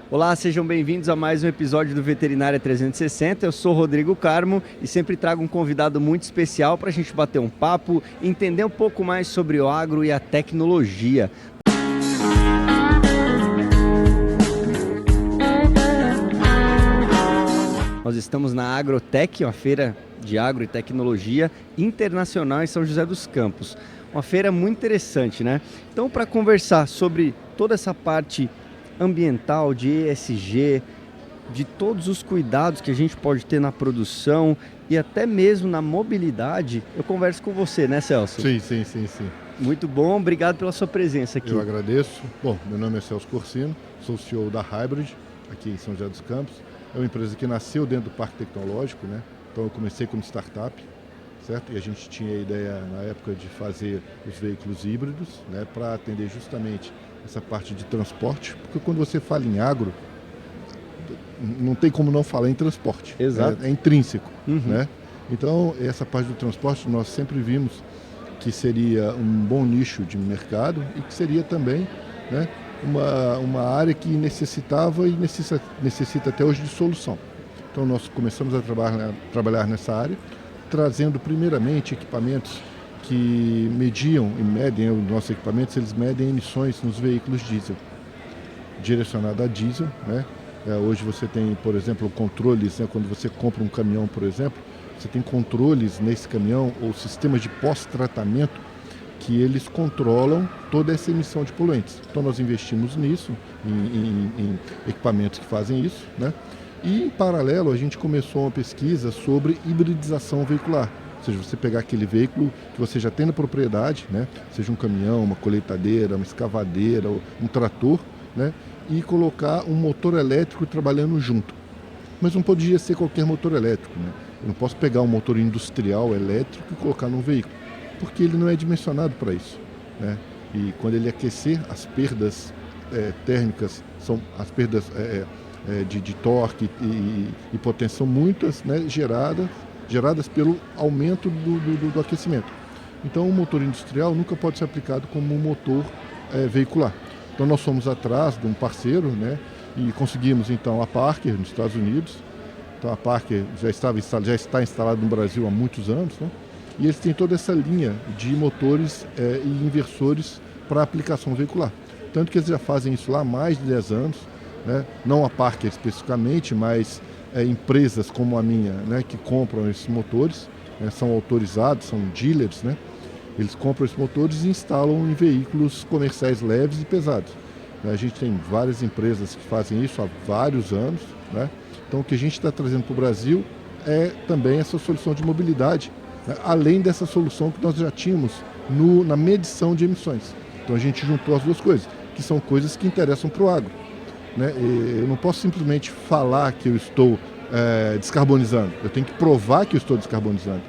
Olá, sejam bem-vindos a mais um episódio do Veterinária 360. Eu sou Rodrigo Carmo e sempre trago um convidado muito especial para a gente bater um papo, entender um pouco mais sobre o agro e a tecnologia. Nós estamos na Agrotech, uma feira de agro e tecnologia internacional em São José dos Campos. Uma feira muito interessante, né? Então, para conversar sobre toda essa parte ambiental, de ESG, de todos os cuidados que a gente pode ter na produção e até mesmo na mobilidade, eu converso com você, né, Celso? Sim. Muito bom, obrigado pela sua presença aqui. Eu agradeço. Bom, meu nome é Celso Corsino, sou CEO da Hybrid, aqui em São José dos Campos. É uma empresa que nasceu dentro do Parque Tecnológico, né? Então eu comecei como startup, certo? E a gente tinha a ideia na época de fazer os veículos híbridos, né? Para atender justamente essa parte de transporte, porque quando você fala em agro, não tem como não falar em transporte. Exato. É intrínseco, né? Então, essa parte do transporte nós sempre vimos que seria um bom nicho de mercado e que seria também, né, uma área que necessitava e necessita até hoje de solução. Então, nós começamos a trabalhar nessa área, trazendo primeiramente equipamentos que mediam e medem os nossos equipamentos, eles medem emissões nos veículos diesel, direcionado a diesel, né? Hoje você tem, por exemplo, controles, né? Quando você compra um caminhão, por exemplo, você tem controles nesse caminhão ou sistemas de pós-tratamento que eles controlam toda essa emissão de poluentes. Então nós investimos nisso, em equipamentos que fazem isso, né? E em paralelo a gente começou uma pesquisa sobre hibridização veicular. Ou seja, você pegar aquele veículo que você já tem na propriedade, né? Seja um caminhão, uma colheitadeira, uma escavadeira, um trator, né? E colocar um motor elétrico trabalhando junto. Mas não podia ser qualquer motor elétrico, né? Eu não posso pegar um motor industrial elétrico e colocar num veículo, porque ele não é dimensionado para isso, né? E quando ele aquecer, as perdas térmicas, são as perdas de torque e potência são muitas, né? Geradas pelo aumento do aquecimento. Então o motor industrial nunca pode ser aplicado como um motor veicular. Então nós fomos atrás de um parceiro, né? E conseguimos então a Parker nos Estados Unidos. Então a Parker já está instalada no Brasil há muitos anos, né? E eles têm toda essa linha de motores e inversores para aplicação veicular. Tanto que eles já fazem isso lá há mais de 10 anos, né? Não a Parker especificamente, mas empresas como a minha, né, que compram esses motores, né, são autorizados, são dealers, né? Eles compram esses motores e instalam em veículos comerciais leves e pesados. A gente tem várias empresas que fazem isso há vários anos, né? Então o que a gente está trazendo para o Brasil é também essa solução de mobilidade, né? Além dessa solução que nós já tínhamos na medição de emissões. Então a gente juntou as duas coisas, que são coisas que interessam para o agro, né? Eu não posso simplesmente falar que eu estou descarbonizando, eu tenho que provar que eu estou descarbonizando,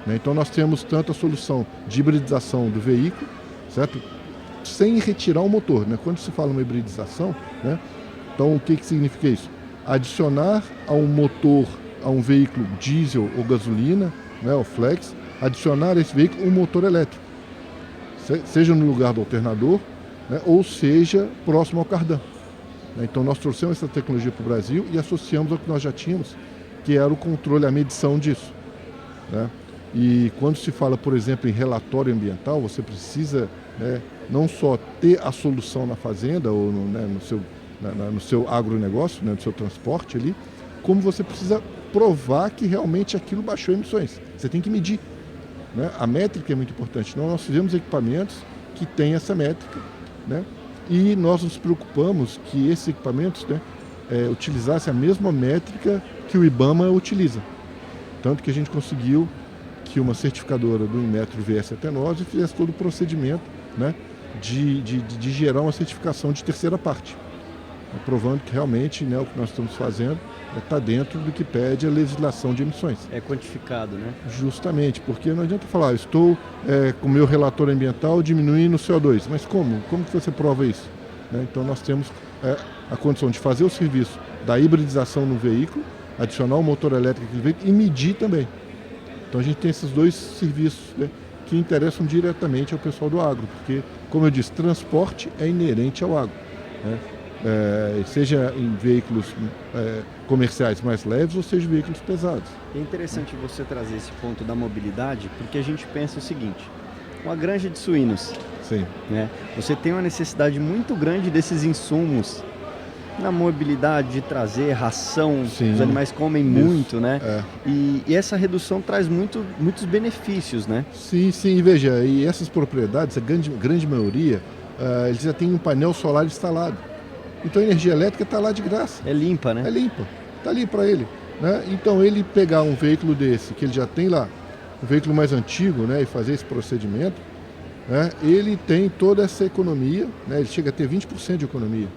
né? Então nós temos tanto a solução de hibridização do veículo, certo? Sem retirar o motor, né? Quando se fala uma hibridização, né? Então o que significa isso? Adicionar a um motor, a um veículo diesel ou gasolina, né, o flex, adicionar a esse veículo um motor elétrico, seja no lugar do alternador, né, ou seja próximo ao cardan. Então nós trouxemos essa tecnologia para o Brasil e associamos ao que nós já tínhamos, que era o controle, a medição disso, né? E quando se fala, por exemplo, em relatório ambiental, você precisa, né, não só ter a solução na fazenda ou no seu agronegócio, né, no seu transporte ali, como você precisa provar que realmente aquilo baixou emissões. Você tem que medir, né? A métrica é muito importante. Então nós fizemos equipamentos que têm essa métrica, né? E nós nos preocupamos que esses equipamentos, né, utilizassem a mesma métrica que o IBAMA utiliza. Tanto que a gente conseguiu que uma certificadora do Inmetro viesse até nós e fizesse todo o procedimento, né, de gerar uma certificação de terceira parte, provando que realmente, né, o que nós estamos fazendo está dentro do que pede a legislação de emissões. É quantificado, né? Justamente, porque não adianta falar, estou com o meu relatório ambiental diminuindo o CO2, mas como? Como que você prova isso? Né? Então nós temos a condição de fazer o serviço da hibridização no veículo, adicionar o motor elétrico no veículo e medir também. Então a gente tem esses dois serviços, né, que interessam diretamente ao pessoal do agro, porque, como eu disse, transporte é inerente ao agro, né? seja em veículos comerciais mais leves ou seja veículos pesados. É interessante você trazer esse ponto da mobilidade, porque a gente pensa o seguinte: uma granja de suínos, Sim. né? Você tem uma necessidade muito grande desses insumos na mobilidade, de trazer ração. Sim. Os animais comem Isso. muito, né? E essa redução traz muitos benefícios, né? Sim, sim, veja, e essas propriedades, a grande maioria, eles já têm um painel solar instalado. Então a energia elétrica está lá de graça. É limpa, né? É limpa, está ali para ele. Né? Então ele pegar um veículo desse, que ele já tem lá, um veículo mais antigo, né, e fazer esse procedimento, né, ele tem toda essa economia, né, ele chega a ter 20% de economia,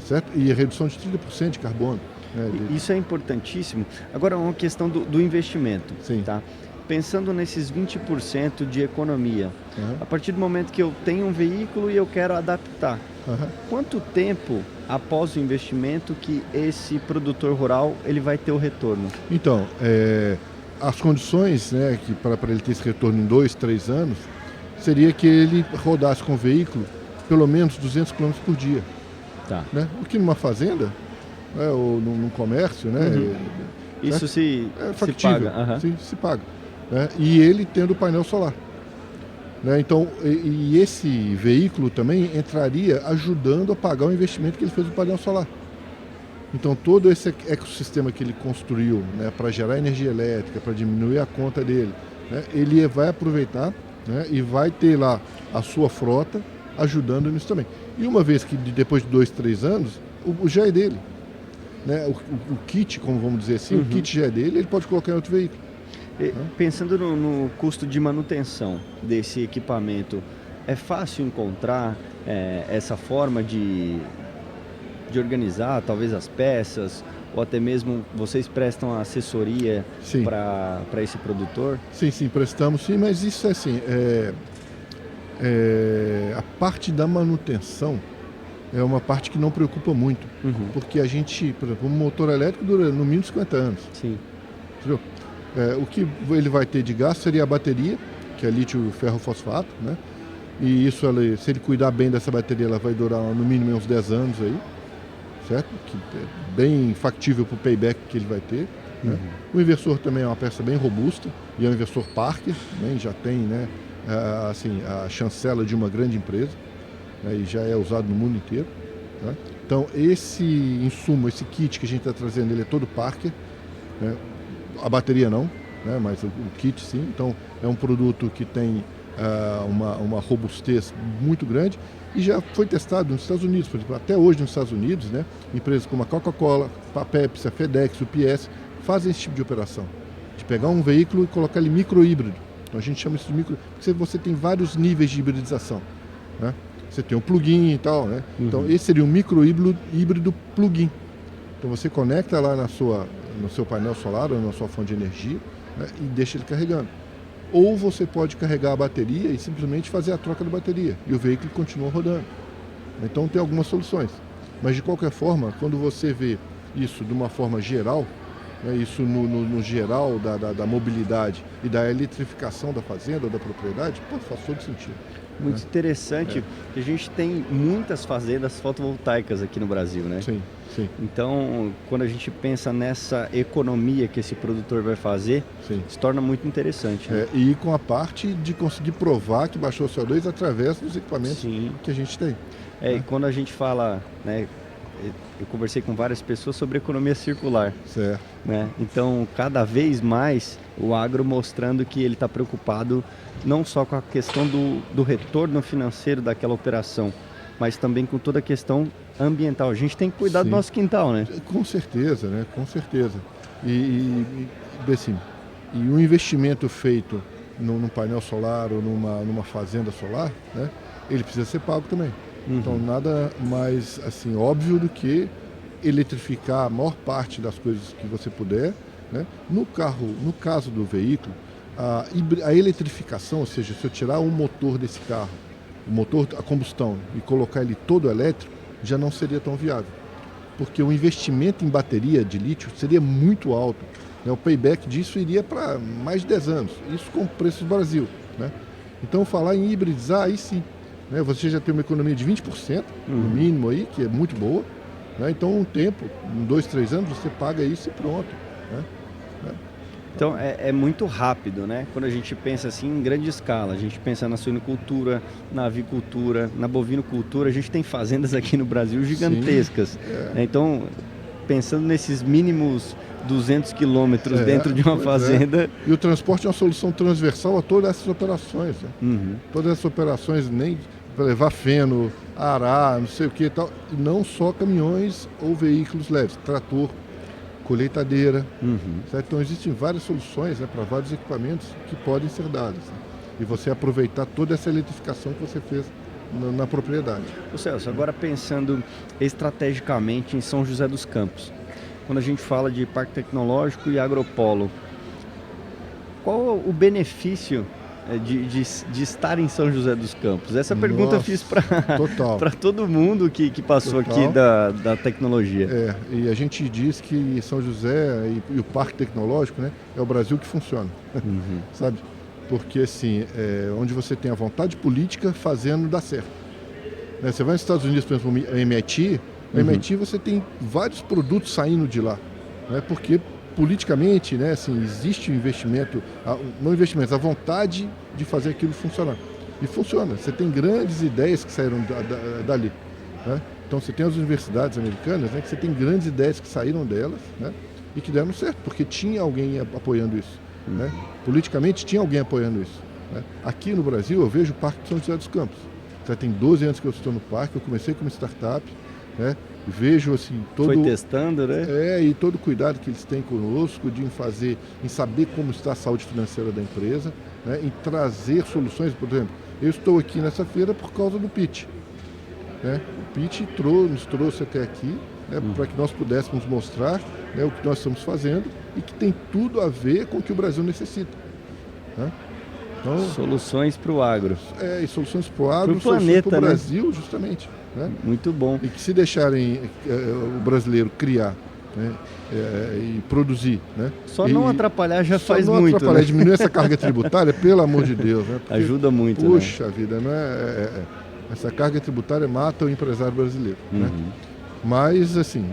certo? E a redução de 30% de carbono. Né, Isso é importantíssimo. Agora, uma questão do investimento. Sim. Tá? Pensando nesses 20% de economia, a partir do momento que eu tenho um veículo e eu quero adaptar, quanto tempo após o investimento que esse produtor rural ele vai ter o retorno? Então, as condições, né, que para ele ter esse retorno em 2, 3 anos, seria que ele rodasse com o veículo pelo menos 200 km por dia. Tá. Né? O que numa fazenda, né, ou num comércio, né, isso se factível, paga. Se paga. Né? E ele tendo o painel solar. Né? Então, e esse veículo também entraria ajudando a pagar o investimento que ele fez no painel solar. Então, todo esse ecossistema que ele construiu, né, para gerar energia elétrica, para diminuir a conta dele, né, ele vai aproveitar, né, e vai ter lá a sua frota ajudando nisso também. E uma vez que depois de 2, 3 anos, já é dele. Né? O kit, como vamos dizer assim, o kit já é dele, ele pode colocar em outro veículo. Pensando no custo de manutenção desse equipamento, é fácil encontrar essa forma de organizar talvez as peças, ou até mesmo vocês prestam assessoria para esse produtor? Sim, prestamos sim, mas isso é assim, a parte da manutenção é uma parte que não preocupa muito, porque a gente, por exemplo, um motor elétrico dura no mínimo 50 anos. Sim. Entendeu? O que ele vai ter de gasto seria a bateria, que é lítio ferro fosfato, né? E isso, se ele cuidar bem dessa bateria, ela vai durar no mínimo uns 10 anos aí, certo? Que é bem factível para o payback que ele vai ter. Né? O inversor também é uma peça bem robusta, e é um inversor Parker, né? Já tem, né, assim, a chancela de uma grande empresa, né? E já é usado no mundo inteiro. Né? Então esse insumo, esse kit que a gente está trazendo, ele é todo Parker, né? A bateria não, né? Mas o kit sim. Então é um produto que tem uma robustez muito grande e já foi testado nos Estados Unidos, por exemplo. Até hoje nos Estados Unidos, né, empresas como a Coca-Cola, a Pepsi, a FedEx, o UPS fazem esse tipo de operação, de pegar um veículo e colocar ele micro-híbrido. Então a gente chama isso de micro, porque você tem vários níveis de hibridização, né? Você tem o plug-in e tal, né? Então esse seria um micro-híbrido plug-in. Então você conecta lá no seu painel solar ou na sua fonte de energia, né, e deixa ele carregando. Ou você pode carregar a bateria e simplesmente fazer a troca da bateria e o veículo continua rodando. Então tem algumas soluções. Mas de qualquer forma, quando você vê isso de uma forma geral, né, isso no geral da mobilidade e da eletrificação da fazenda ou da propriedade, faz todo sentido. Muito interessante, que a gente tem muitas fazendas fotovoltaicas aqui no Brasil, né? Sim. Então, quando a gente pensa nessa economia que esse produtor vai fazer, se torna muito interessante. Né? E com a parte de conseguir provar que baixou o CO2 através dos equipamentos que a gente tem. E quando a gente fala, né, eu conversei com várias pessoas sobre economia circular. Certo. Né? Então, cada vez mais, o agro mostrando que ele está preocupado não só com a questão do retorno financeiro daquela operação, mas também com toda a questão ambiental. A gente tem que cuidar do nosso quintal, né? Com certeza, né? Com certeza. E assim, o investimento feito num painel solar ou numa fazenda solar, né? Ele precisa ser pago também. Então, nada mais assim óbvio do que eletrificar a maior parte das coisas que você puder, né? No caso do veículo, a eletrificação, ou seja, se eu tirar um motor desse carro, o motor a combustão, e colocar ele todo elétrico, já não seria tão viável. Porque o investimento em bateria de lítio seria muito alto. Né? O payback disso iria para mais de 10 anos. Isso com o preço do Brasil. Né? Então, falar em hibridizar, aí sim. Né? Você já tem uma economia de 20%, no mínimo aí, que é muito boa. Né? Então, um tempo, em 2, 3 anos, você paga isso e pronto. Né? Então é muito rápido, né? Quando a gente pensa assim em grande escala, a gente pensa na suinocultura, na avicultura, na bovinocultura, a gente tem fazendas aqui no Brasil gigantescas. Né? Então, pensando nesses mínimos 200 quilômetros dentro de uma fazenda... E o transporte é uma solução transversal a todas essas operações. Né? Uhum. Todas essas operações, nem para levar feno, arar, não sei o que e tal. E não só caminhões ou veículos leves, trator, colheitadeira. Certo? Então existem várias soluções, né, para vários equipamentos que podem ser dados. Né? E você aproveitar toda essa eletrificação que você fez na propriedade. Ô Celso, agora pensando estrategicamente em São José dos Campos, quando a gente fala de parque tecnológico e agropolo, qual o benefício de estar em São José dos Campos? Essa pergunta eu fiz para todo mundo que passou aqui da tecnologia. E a gente diz que São José e o Parque Tecnológico, né, é o Brasil que funciona, sabe? Porque assim, onde você tem a vontade política fazendo dar certo. Né, você vai nos Estados Unidos, por exemplo, no MIT, MIT você tem vários produtos saindo de lá, né, porque politicamente, né, assim, existe o investimento, não investimentos, a vontade de fazer aquilo funcionar. E funciona. Você tem grandes ideias que saíram dali. Né? Então você tem as universidades americanas, né, que você tem grandes ideias que saíram delas, né, e que deram certo, porque tinha alguém apoiando isso. Né? Politicamente tinha alguém apoiando isso. Né? Aqui no Brasil eu vejo o Parque de São José dos Campos. Já tem 12 anos que eu estou no parque, eu comecei como startup, né? Vejo assim todo... Foi testando, né? E todo o cuidado que eles têm conosco em saber como está a saúde financeira da empresa, né? Em trazer soluções. Por exemplo, eu estou aqui nessa feira por causa do Pitch. Né? O Pitch nos trouxe até aqui, né? Para que nós pudéssemos mostrar, né, o que nós estamos fazendo e que tem tudo a ver com o que o Brasil necessita. Né? Então, soluções para o agro. E soluções para o agro, soluções para o Brasil, justamente. Né? Muito bom. E que se deixarem o brasileiro criar, né, e produzir, né? Só não atrapalhar já faz muito. Só não atrapalhar, né? Diminuir essa carga tributária, pelo amor de Deus. Né? Porque, ajuda muito. Puxa vida, né? Essa carga tributária mata o empresário brasileiro. Né? Mas, assim,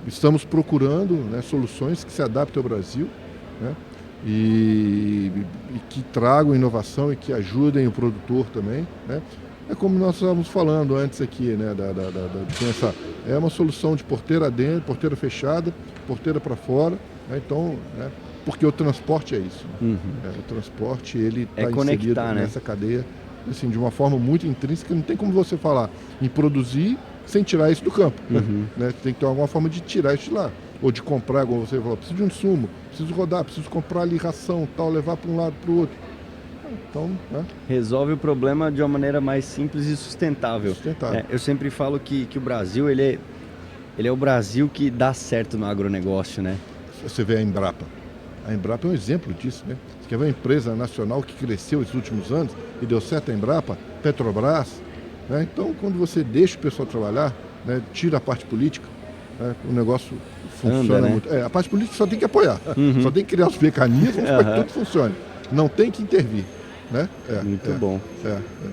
estamos procurando, né, soluções que se adaptem ao Brasil, né? E que tragam inovação e que ajudem o produtor também, né? É como nós estávamos falando antes aqui, né, de pensar. É uma solução de porteira dentro, porteira fechada, porteira para fora. Né? Então, né, porque o transporte é isso. Né? O transporte ele está inserido nessa cadeia, assim, de uma forma muito intrínseca. Não tem como você falar em produzir sem tirar isso do campo. Né? Tem que ter alguma forma de tirar isso de lá. Ou de comprar, como você falou, preciso de um insumo, preciso rodar, preciso comprar ali ração, tal, levar para um lado para o outro. Então, né? Resolve o problema de uma maneira mais simples e sustentável. Eu sempre falo que o Brasil ele é o Brasil que dá certo no agronegócio, né? Você vê a Embrapa. A Embrapa é um exemplo disso, né? Você quer ver uma empresa nacional que cresceu esses últimos anos e deu certo a Embrapa, Petrobras. Né? Então, quando você deixa o pessoal trabalhar, né, tira a parte política, né, o negócio funciona muito. A parte política só tem que apoiar, só tem que criar os mecanismos para que tudo funcione. Não tem que intervir. Né? Muito bom.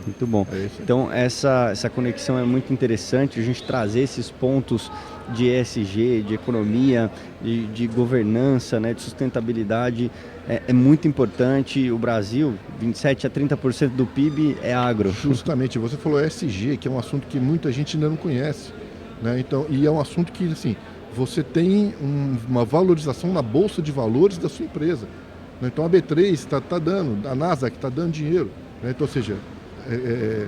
Muito bom. Então essa conexão é muito interessante, a gente trazer esses pontos de ESG, de economia, de governança, né, de sustentabilidade é muito importante. O Brasil, 27 a 30% do PIB é agro. Justamente, você falou ESG, que é um assunto que muita gente ainda não conhece. Né? Então, e é um assunto que assim, você tem uma valorização na bolsa de valores da sua empresa. Então a B3 está dando, a Nasdaq está dando dinheiro. Né? Então, ou seja...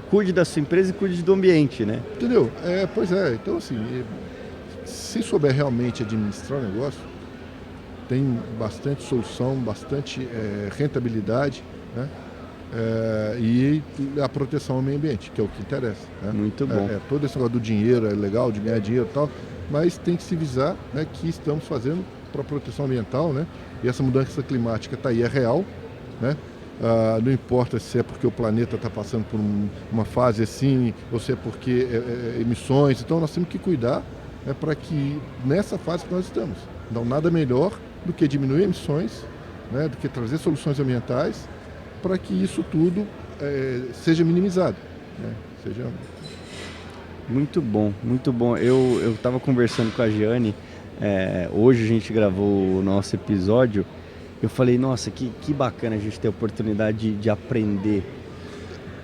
Cuide da sua empresa e cuide do ambiente, né? Entendeu? Pois é. Então, assim, se souber realmente administrar o negócio, tem bastante solução, bastante rentabilidade, né? E a proteção ao meio ambiente, que é o que interessa. Né? Muito bom. Todo esse negócio do dinheiro é legal, de ganhar dinheiro e tal, mas tem que se visar, né, que estamos fazendo para a proteção ambiental, né? E essa mudança climática está aí, é real, né? Não importa se é porque o planeta está passando por uma fase assim, ou se é porque emissões. Então nós temos que cuidar, né, para que nessa fase que nós estamos. Então nada melhor do que diminuir emissões, né, do que trazer soluções ambientais para que isso tudo seja minimizado. Né? Muito bom, muito bom. Eu estava conversando com a Giane, hoje a gente gravou o nosso episódio. Eu falei, nossa, que bacana a gente ter a oportunidade de aprender.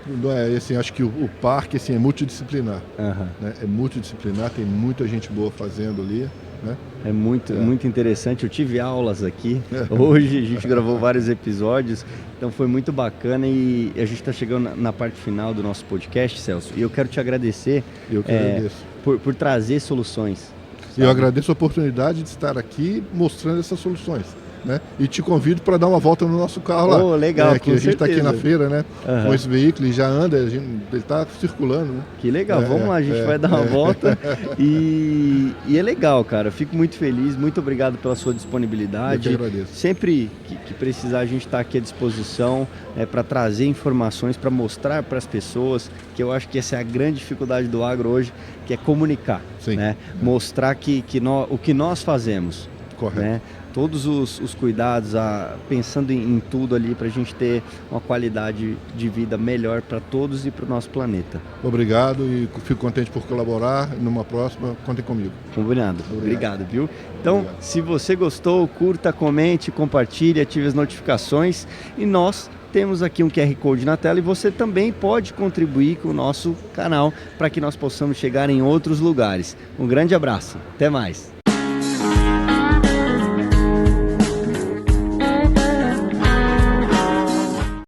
Não é, assim, acho que o parque assim, é multidisciplinar. Aham. Né? É multidisciplinar, tem muita gente boa fazendo ali. Né? É muito interessante. Eu tive aulas aqui. Hoje a gente gravou vários episódios, então foi muito bacana e a gente está chegando na parte final do nosso podcast, Celso. E eu quero te agradecer Eu que agradeço. por trazer soluções. E eu agradeço a oportunidade de estar aqui mostrando essas soluções. Né? E te convido para dar uma volta no nosso carro lá. Legal, que a gente está aqui na feira, né? Uhum. Com esse veículo e já anda, ele está circulando. Né? Que legal, vamos lá, a gente vai dar uma volta e é legal, cara. Eu fico muito feliz, muito obrigado pela sua disponibilidade. Eu que agradeço. Sempre que precisar, a gente está aqui à disposição para trazer informações, para mostrar para as pessoas, que eu acho que essa é a grande dificuldade do agro hoje, que é comunicar. Sim. Né? Mostrar o que nós fazemos. Correto. Né? Todos os cuidados, pensando em tudo ali para a gente ter uma qualidade de vida melhor para todos e para o nosso planeta. Obrigado e fico contente por colaborar. Numa próxima, contem comigo. Combinado. Obrigado, viu? Então, se você gostou, curta, comente, compartilhe, ative as notificações e nós temos aqui um QR Code na tela e você também pode contribuir com o nosso canal para que nós possamos chegar em outros lugares. Um grande abraço. Até mais.